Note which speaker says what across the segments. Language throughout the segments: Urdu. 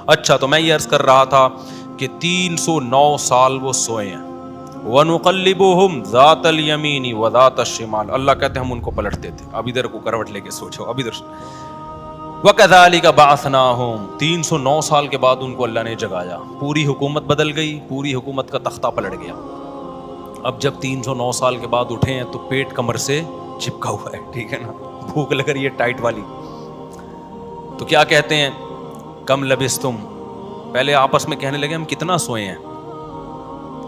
Speaker 1: اچھا تو میں یہ عرض کر رہا تھا کہ 309 سال وہ سوئے ہیں. وَنُقَلِّبُهُمْ ذَاتَ الْيَمِينِ وَذَاتَ الشِّمَالِ, اللہ کہتے ہیں ہم ان کو پلٹتے تھے, اب ادھر کو کروٹ لے کے سوچو, اب ادھر. وَكَذَلِكَ بَعَثْنَاهُمْ, 309 سال کے بعد ان کو اللہ نے جگایا, پوری حکومت بدل گئی, پوری حکومت کا تختہ پلٹ گیا. اب جب 309 سال کے بعد اٹھے ہیں تو پیٹ کمر سے چپکا ہوا ہے, ٹھیک ہے نا, بھوک لگ رہی ہے ٹائٹ والی. تو کیا کہتے ہیں, کم لبستم, پہلے آپس میں کہنے لگے ہم کتنا سوئے ہیں,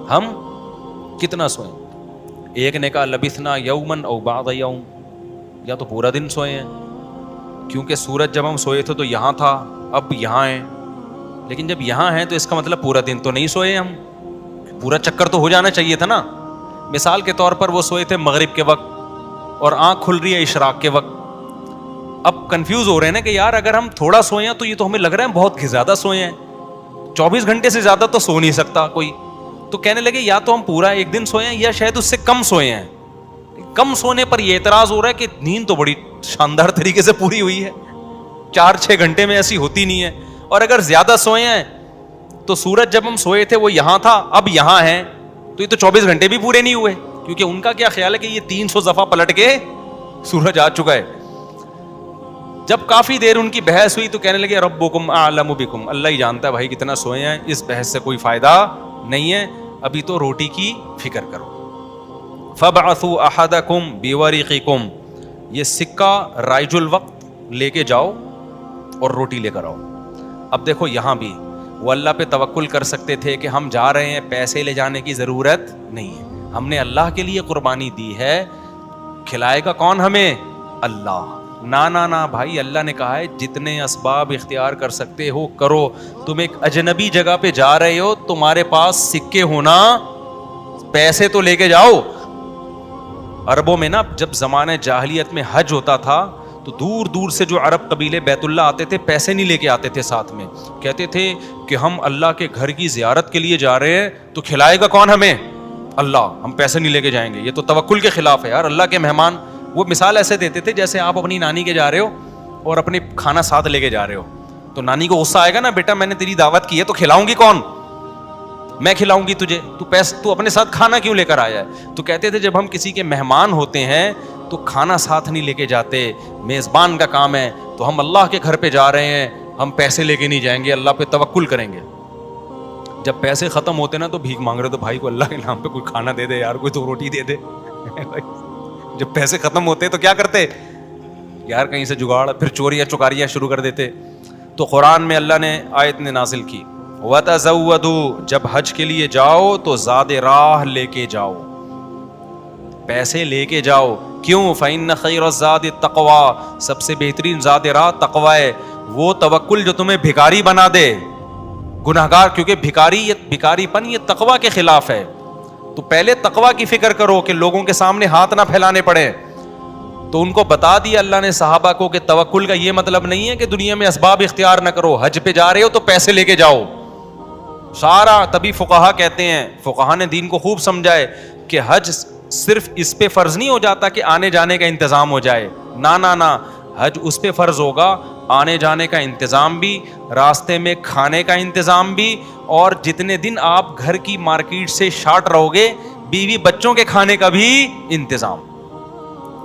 Speaker 1: ہم کتنا سوئے. ایک نے کہا لبثنا یومن او بعض یوم, یا تو پورا دن سوئے ہیں, کیونکہ سورج جب ہم سوئے تھے تو یہاں تھا, اب یہاں ہیں, لیکن جب یہاں ہیں تو اس کا مطلب پورا دن تو نہیں سوئے ہم, پورا چکر تو ہو جانا چاہیے تھا نا. مثال کے طور پر وہ سوئے تھے مغرب کے وقت اور آنکھ کھل رہی ہے اشراق کے وقت. اب کنفیوز ہو رہے ہیں نا کہ یار اگر ہم تھوڑا سوئے ہیں تو یہ تو ہمیں لگ رہا ہے بہت زیادہ سوئے ہیں, 24 گھنٹے سے زیادہ تو سو نہیں سکتا کوئی. تو کہنے لگے یا تو ہم پورا ایک دن سوئے ہیں یا شاید اس سے کم سوئے ہیں. کم سونے پر یہ اعتراض ہو رہا ہے کہ نیند تو بڑی شاندار طریقے سے پوری ہوئی ہے, 4-6 گھنٹے میں ایسی ہوتی نہیں ہے. اور اگر زیادہ سوئے ہیں تو سورج جب ہم سوئے تھے وہ یہاں تھا, اب یہاں ہیں, تو یہ تو 24 گھنٹے بھی پورے نہیں ہوئے, کیونکہ ان کا کیا خیال ہے کہ یہ 300 دفعہ پلٹ کے سورج آ چکا ہے. جب کافی دیر ان کی بحث ہوئی تو کہنے لگے ربکم اعلم بکم, اللہ ہی جانتا ہے بھائی کتنا سوئے ہیں, اس بحث سے کوئی فائدہ نہیں ہے, ابھی تو روٹی کی فکر کرو. فبعثوا احدکم بورقکم, یہ سکہ رائج الوقت لے کے جاؤ اور روٹی لے کر آؤ. اب دیکھو یہاں بھی وہ اللہ پہ توکل کر سکتے تھے کہ ہم جا رہے ہیں, پیسے لے جانے کی ضرورت نہیں ہے, ہم نے اللہ کے لیے قربانی دی ہے, کھلائے گا کون ہمیں, اللہ. نا بھائی, اللہ نے کہا ہے جتنے اسباب اختیار کر سکتے ہو کرو. تم ایک اجنبی جگہ پہ جا رہے ہو, تمہارے پاس سکے ہونا, پیسے تو لے کے جاؤ. عربوں میں نا جب زمانے جاہلیت میں حج ہوتا تھا تو دور دور سے جو عرب قبیلے بیت اللہ آتے تھے پیسے نہیں لے کے آتے تھے ساتھ میں, کہتے تھے کہ ہم اللہ کے گھر کی زیارت کے لیے جا رہے ہیں تو کھلائے گا کون ہمیں, اللہ, ہم پیسے نہیں لے کے جائیں گے. یہ تو توکل کے خلاف ہے یار, اللہ کے مہمان. وہ مثال ایسے دیتے تھے جیسے آپ اپنی نانی کے جا رہے ہو اور اپنے کھانا ساتھ لے کے جا رہے ہو, تو نانی کو غصہ آئے گا نا, بیٹا میں نے تیری دعوت کی ہے تو کھلاؤں گی کون, میں کھلاؤں گی تجھے, تو اپنے ساتھ کھانا کیوں لے کر آیا ہے. تو کہتے تھے جب ہم کسی کے مہمان ہوتے ہیں تو کھانا ساتھ نہیں لے کے جاتے, میزبان کا کام ہے, تو ہم اللہ کے گھر پہ جا رہے ہیں, ہم پیسے لے کے نہیں جائیں گے, اللہ پہ توکل کریں گے. جب پیسے ختم ہوتے نا تو بھیک مانگ رہے, تو بھائی کو اللہ کے نام پہ کوئی کھانا دے دے یار, کوئی تو روٹی دے دے. جب پیسے ختم ہوتے تو کیا کرتے یار, کہیں سے جگاڑ, پھر چوریاں چکاریاں شروع کر دیتے. تو قرآن میں اللہ نے آیت نے نازل کی, وَتَزَوَّدُوا, جب حج کے لیے جاؤ تو زاد راہ لے کے جاؤ, پیسے لے کے جاؤ. کیوں, فَإِنَّ خَيْرَ الزَّادِ التَّقْوَىٰ, سب سے بہترین زاد راہ تقوی ہے. وہ توکل جو تمہیں بھکاری بنا دے, گناہگار, کیونکہ بھکاری پن یہ تقوی کے خلاف ہے. تو پہلے تقوی کی فکر کرو کہ لوگوں کے سامنے ہاتھ نہ پھیلانے پڑے. تو ان کو بتا دیا اللہ نے صحابہ کو کہ توکل کا یہ مطلب نہیں ہے کہ دنیا میں اسباب اختیار نہ کرو, حج پہ جا رہے ہو تو پیسے لے کے جاؤ سارا. تبھی فقہا کہتے ہیں, فقہا نے دین کو خوب سمجھائے کہ حج صرف اس پہ فرض نہیں ہو جاتا کہ آنے جانے کا انتظام ہو جائے, نا, حج اس پہ فرض ہوگا آنے جانے کا انتظام بھی, راستے میں کھانے کا انتظام بھی, اور جتنے دن آپ گھر کی مارکیٹ سے شارٹ رہو گے بیوی بچوں کے کھانے کا بھی انتظام.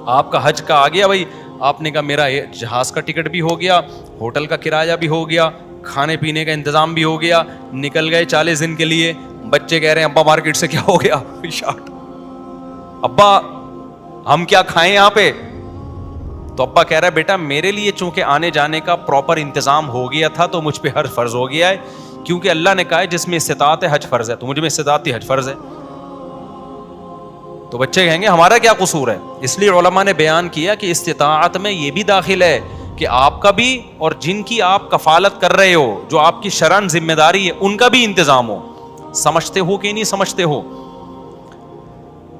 Speaker 1: آپ کا حج کا آ گیا بھائی, آپ نے کہا میرا جہاز کا ٹکٹ بھی ہو گیا, ہوٹل کا کرایہ بھی ہو گیا, کھانے پینے کا انتظام بھی ہو گیا, نکل گئے 40 دن کے لیے. بچے کہہ رہے ہیں ابا مارکیٹ سے کیا ہو گیا, شارٹ, ابا ہم کیا کھائیں یہاں پہ. تو ابا کہہ رہا ہے بیٹا میرے لیے چونکہ آنے جانے کا پراپر انتظام ہو گیا تھا تو مجھ پہ حج فرض ہو گیا ہے, کیونکہ اللہ نے کہا ہے جس میں استطاعت ہے حج فرض ہے, تو مجھ میں استطاعت تھی حج فرض ہے. تو بچے کہیں گے ہمارا کیا قصور ہے. اس لیے علماء نے بیان کیا کہ استطاعت میں یہ بھی داخل ہے کہ آپ کا بھی اور جن کی آپ کفالت کر رہے ہو, جو آپ کی شرعن ذمہ داری ہے, ان کا بھی انتظام ہو. سمجھتے ہو کہ نہیں سمجھتے ہو.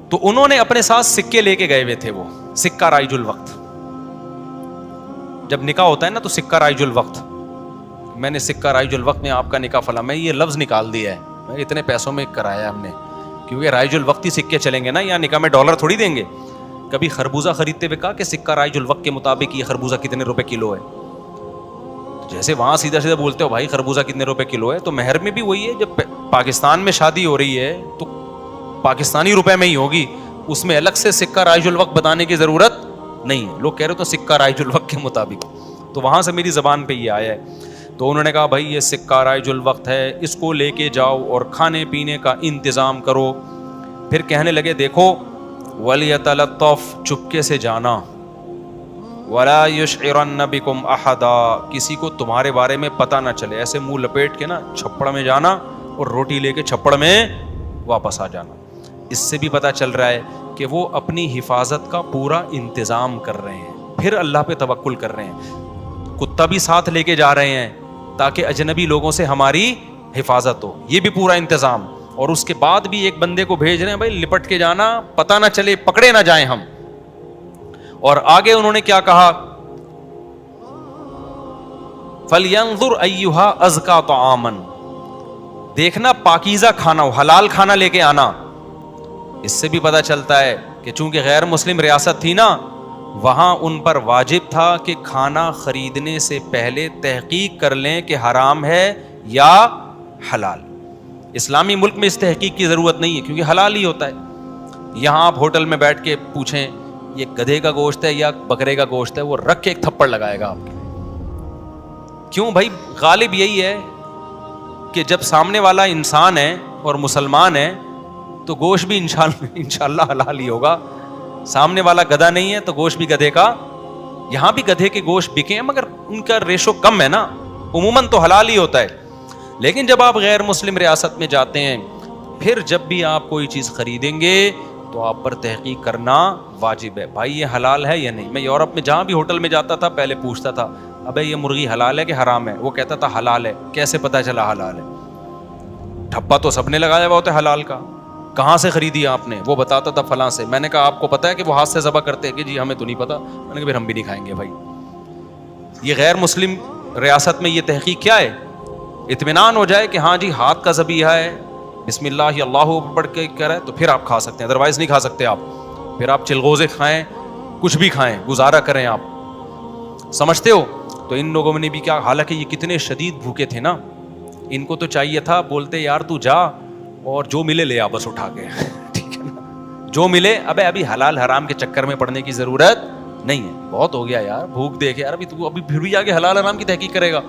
Speaker 1: تو انہوں نے اپنے ساتھ سکے لے کے گئے ہوئے تھے, وہ سکہ رائج الوقت. جب نکاح ہوتا ہے نا تو سکہ رائج الوقت, میں نے سکہ رائج الوقت میں آپ کا نکاح فلاں, میں یہ لفظ نکال دیا ہے, اتنے پیسوں میں کرایا ہم نے, کیونکہ رائج الوقت ہی سکے چلیں گے نا, یا نکاح میں ڈالر تھوڑی دیں گے. کبھی خربوزہ خریدتے ہوئے کہا کہ سکہ رائج الوقت کے مطابق یہ خربوزہ کتنے روپے کلو ہے, جیسے وہاں سیدھا سیدھا بولتے ہو بھائی خربوزہ کتنے روپے کلو ہے, تو مہر میں بھی وہی ہے. جب پاکستان میں شادی ہو رہی ہے تو پاکستانی روپے میں ہی ہوگی, اس میں الگ سے سکہ رائج الوقت بتانے کی ضرورت نہیں ہے. لوگ کہہ رہے تو سکہ رائج الوقت کے مطابق, تو وہاں سے میری زبان پہ یہ آیا ہے. تو انہوں نے کہا بھائی یہ سکہ رائج الوقت ہے, اس کو لے کے جاؤ اور کھانے پینے کا انتظام کرو. پھر کہنے لگے دیکھو وَلْيَتَلَطَّفْ, چپکے سے جانا, وَلَا يُشْعِرَنَّ بِكُمْ أَحَدًا, کسی کو تمہارے بارے میں پتہ نہ چلے. ایسے منہ لپیٹ کے نا چھپڑ میں جانا اور روٹی لے کے چھپڑ میں واپس آ جانا. اس سے بھی پتہ چل رہا ہے کہ وہ اپنی حفاظت کا پورا انتظام کر رہے ہیں, پھر اللہ پہ توکل کر رہے ہیں. کتا بھی ساتھ لے کے جا رہے ہیں تاکہ اجنبی لوگوں سے ہماری حفاظت ہو, یہ بھی پورا انتظام. اور اس کے بعد بھی ایک بندے کو بھیج رہے ہیں بھائی لپٹ کے جانا, پتہ نہ چلے, پکڑے نہ جائیں ہم. اور آگے انہوں نے کیا کہا, فَلْيَنظُرْ أَيُّهَا أَزْكَىٰ طَعَامًا, دیکھنا پاکیزہ کھانا ہو, حلال کھانا لے کے آنا. اس سے بھی پتہ چلتا ہے کہ چونکہ غیر مسلم ریاست تھی نا, وہاں ان پر واجب تھا کہ کھانا خریدنے سے پہلے تحقیق کر لیں کہ حرام ہے یا حلال. اسلامی ملک میں اس تحقیق کی ضرورت نہیں ہے کیونکہ حلال ہی ہوتا ہے. یہاں آپ ہوٹل میں بیٹھ کے پوچھیں یہ گدھے کا گوشت ہے یا بکرے کا گوشت ہے, وہ رکھ کے ایک تھپڑ لگائے گا آپ کے. کیوں بھائی, غالب یہی ہے کہ جب سامنے والا انسان ہے اور مسلمان ہے تو گوشت بھی انشاءاللہ حلال ہی ہوگا. سامنے والا گدھا نہیں ہے تو گوشت بھی گدھے کا. یہاں بھی گدھے کے گوشت بکے ہیں مگر ان کا ریشو کم ہے نا, عموماً تو حلال ہی ہوتا ہے. لیکن جب آپ غیر مسلم ریاست میں جاتے ہیں, پھر جب بھی آپ کوئی چیز خریدیں گے تو آپ پر تحقیق کرنا واجب ہے, بھائی یہ حلال ہے یا نہیں. میں یورپ میں جہاں بھی ہوٹل میں جاتا تھا پہلے پوچھتا تھا ابے یہ مرغی حلال ہے کہ حرام ہے, وہ کہتا تھا حلال ہے. کیسے پتا چلا حلال ہے؟ ٹھپا تو سب نے لگایا ہوا ہوتا ہے حلال کا. کہاں سے خریدی آپ نے؟ وہ بتاتا تھا فلاں سے. میں نے کہا آپ کو پتا ہے کہ وہ ہاتھ سے ذبح کرتے ہیں؟ کہ جی ہمیں تو نہیں پتا. میں نے کہا پھر ہم بھی نہیں کھائیں گے بھائی. یہ غیر مسلم ریاست میں یہ تحقیق کیا ہے؟ اطمینان ہو جائے کہ ہاں جی ہاتھ کا ذبیحہ ہے, بسم اللہ اللہ پڑھ کے کرے تو پھر آپ کھا سکتے ہیں, ادروائز نہیں کھا سکتے آپ. پھر آپ چلغوزے کھائیں, کچھ بھی کھائیں, گزارا کریں آپ. سمجھتے ہو؟ تو ان لوگوں نے بھی کیا, حالانکہ یہ کتنے شدید بھوکے تھے نا, ان کو تو چاہیے تھا بولتے یار تو جا اور جو ملے لے آ بس اٹھا کے, ٹھیک ہے نا, جو ملے. ابھی حلال حرام کے چکر میں پڑنے کی ضرورت نہیں ہے, بہت ہو گیا یار, بھوک دیکھ یار, ابھی تو ابھی پھر بھی آگے حلال حرام کی تحقیق کرے گا.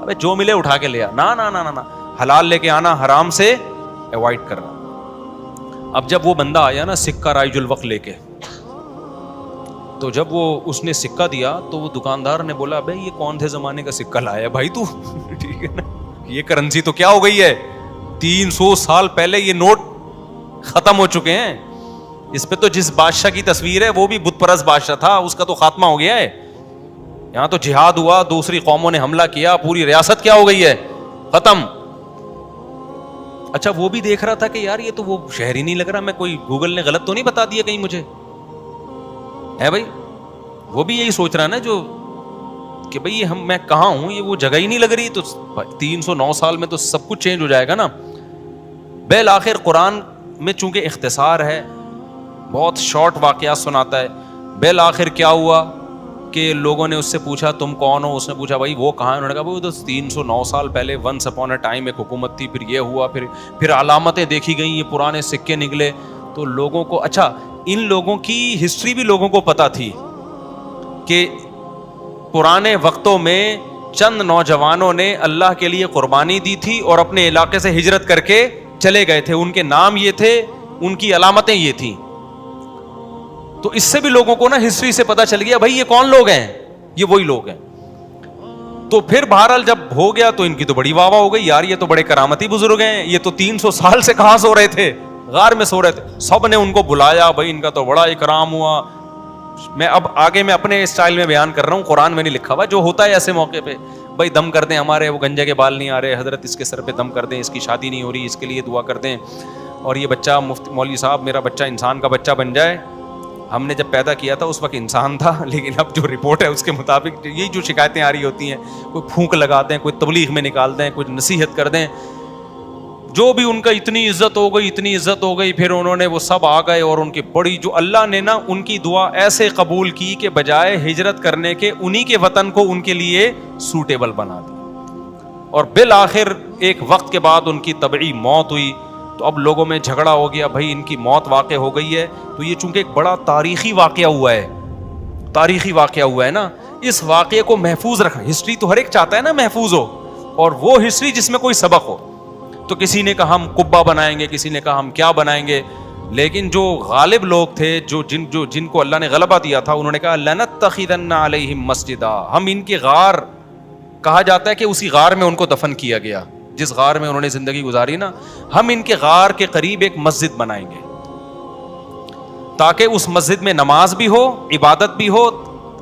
Speaker 1: ابے جو ملے اٹھا کے لے آ, نہ حلال لے کے آنا, حرام سے ایوائڈ کرنا. اب جب وہ بندہ آیا نا سکہ رائج الوقت لے کے, تو جب وہ اس نے سکہ دیا تو وہ دکاندار نے بولا بھائی یہ کون سے زمانے کا سکہ لایا بھائی تو, ٹھیک ہے نا, یہ کرنسی تو کیا ہو گئی ہے, 300 سال پہلے یہ نوٹ ختم ہو چکے ہیں. اس پہ تو جس بادشاہ کی تصویر ہے وہ بھی بت پرست بادشاہ تھا, اس کا تو خاتمہ ہو گیا ہے. یہاں تو جہاد ہوا, دوسری قوموں نے حملہ کیا, پوری ریاست کیا ہو گئی ہے, ختم. اچھا وہ بھی دیکھ رہا تھا کہ یار یہ تو وہ شہر ہی نہیں لگ رہا, میں کوئی گوگل نے غلط تو نہیں بتا دیا کہیں مجھے, ہے بھائی. وہ بھی یہی سوچ رہا نا جو کہ بھئی میں کہاں ہوں, یہ وہ جگہ ہی نہیں لگ رہی. تو 309 سال میں تو سب کچھ چینج ہو جائے گا نا. بالآخر قرآن میں چونکہ اختصار ہے, بہت شارٹ واقعات سناتا ہے. بالآخر کیا ہوا کہ لوگوں نے اس سے پوچھا تم کون ہو, اس نے پوچھا بھائی وہ کہاں ہے. انہوں نے کہا وہ تو 309 سال پہلے ونس اپون اے ٹائم ایک حکومت تھی, پھر یہ ہوا, پھر علامتیں دیکھی گئیں, یہ پرانے سکے نکلے. تو لوگوں کو, اچھا ان لوگوں کی ہسٹری بھی لوگوں کو پتا تھی کہ پرانے وقتوں میں چند نوجوانوں نے اللہ کے لیے قربانی دی تھی اور اپنے علاقے سے ہجرت کر کے چلے گئے تھے. ان کے نام یہ تھے, ان کی علامتیں یہ تھیں. تو اس سے بھی لوگوں کو نا ہسٹری سے پتا چل گیا بھائی یہ کون لوگ ہیں, یہ وہی لوگ ہیں. تو پھر بہرحال جب ہو گیا تو ان کی تو بڑی واہ واہ ہو گئی, یار یہ تو بڑے کرامتی بزرگ ہیں, یہ تو 300 سال سے کہاں سو رہے تھے, غار میں سو رہے تھے. سب نے ان کو بلایا, بھائی ان کا تو بڑا اکرام ہوا. میں اب آگے میں اپنے اسٹائل میں بیان کر رہا ہوں, قرآن میں نہیں لکھا ہوا, جو ہوتا ہے ایسے موقع پہ. بھائی دم کر دیں, ہمارے وہ گنجے کے بال نہیں آ رہے, حضرت اس کے سر پہ دم کر دیں, اس کی شادی نہیں ہو رہی, اس کے لیے دعا کر دیں, اور یہ بچہ مفتی مولوی صاحب میرا بچہ انسان کا بچہ بن جائے. ہم نے جب پیدا کیا تھا اس وقت انسان تھا, لیکن اب جو رپورٹ ہے اس کے مطابق یہی جو شکایتیں آ رہی ہوتی ہیں, کوئی پھونک لگا دیں, کوئی تبلیغ میں نکال دیں, کوئی نصیحت کر دیں, جو بھی ان کا اتنی عزت ہو گئی. پھر انہوں نے وہ سب آ گئے اور ان کی بڑی, جو اللہ نے نا ان کی دعا ایسے قبول کی کہ بجائے ہجرت کرنے کے انہی کے وطن کو ان کے لیے سوٹیبل بنا دیا. اور بالآخر ایک وقت کے بعد ان کی طبعی موت ہوئی. تو اب لوگوں میں جھگڑا ہو گیا, بھائی ان کی موت واقع ہو گئی ہے, تو یہ چونکہ ایک بڑا تاریخی واقعہ ہوا ہے نا, اس واقعے کو محفوظ رکھنا. ہسٹری تو ہر ایک چاہتا ہے نا محفوظ ہو, اور وہ ہسٹری جس میں کوئی سبق ہو. تو کسی نے کہا ہم قبہ بنائیں گے, کسی نے کہا ہم کیا بنائیں گے, لیکن جو غالب لوگ تھے, جن کو اللہ نے غلبہ دیا تھا, انہوں نے کہا لنتخذن علیہم مسجدا, ہم ان کے غار, کہا جاتا ہے کہ اسی غار میں ان کو دفن کیا گیا, جس غار میں انہوں نے زندگی گزاری نا, ہم ان کے غار کے قریب ایک مسجد بنائیں گے تاکہ اس مسجد میں نماز بھی ہو, عبادت بھی ہو,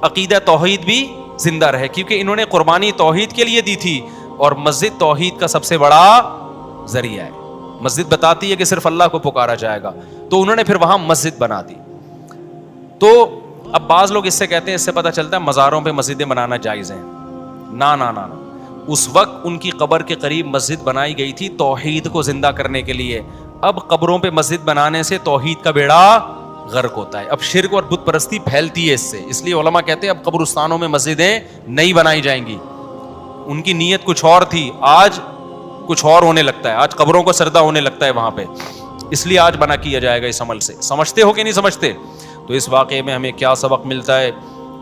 Speaker 1: عقیدہ توحید بھی زندہ رہے, کیونکہ انہوں نے قربانی توحید کے لیے دی تھی, اور مسجد توحید کا سب سے بڑا ذریعہ ہے. مسجد بتاتی ہے کہ صرف اللہ کو پکارا جائے گا, تو انہوں نے پھر وہاں مسجد بنا دی. تو اب بعض لوگ اس سے کہتے ہیں, اس سے پتہ چلتا ہے مزاروں پہ مسجدیں بنانا جائز ہیں. نا نا نا نا, اس وقت ان کی قبر کے قریب مسجد بنائی گئی تھی توحید کو زندہ کرنے کے لیے. اب قبروں پہ مسجد بنانے سے توحید کا بیڑا غرق ہوتا ہے, اب شرک اور بت پرستی پھیلتی ہے اس سے. اس لیے علماء کہتے ہیں اب قبرستانوں میں مسجدیں نہیں بنائی جائیں گی. ان کی نیت کچھ اور تھی, آج کچھ اور ہونے لگتا ہے, آج قبروں کو سردہ ہونے لگتا ہے وہاں پہ, اس لیے آج بنا کیا جائے گا اس عمل سے. سمجھتے ہو کہ نہیں سمجھتے؟ تو اس واقعے میں ہمیں کیا سبق ملتا ہے؟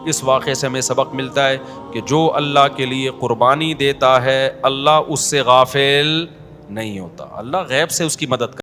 Speaker 1: اس واقعے سے ہمیں سبق ملتا ہے کہ جو اللہ کے لیے قربانی دیتا ہے اللہ اس سے غافل نہیں ہوتا, اللہ غیب سے اس کی مدد کرتا ہے.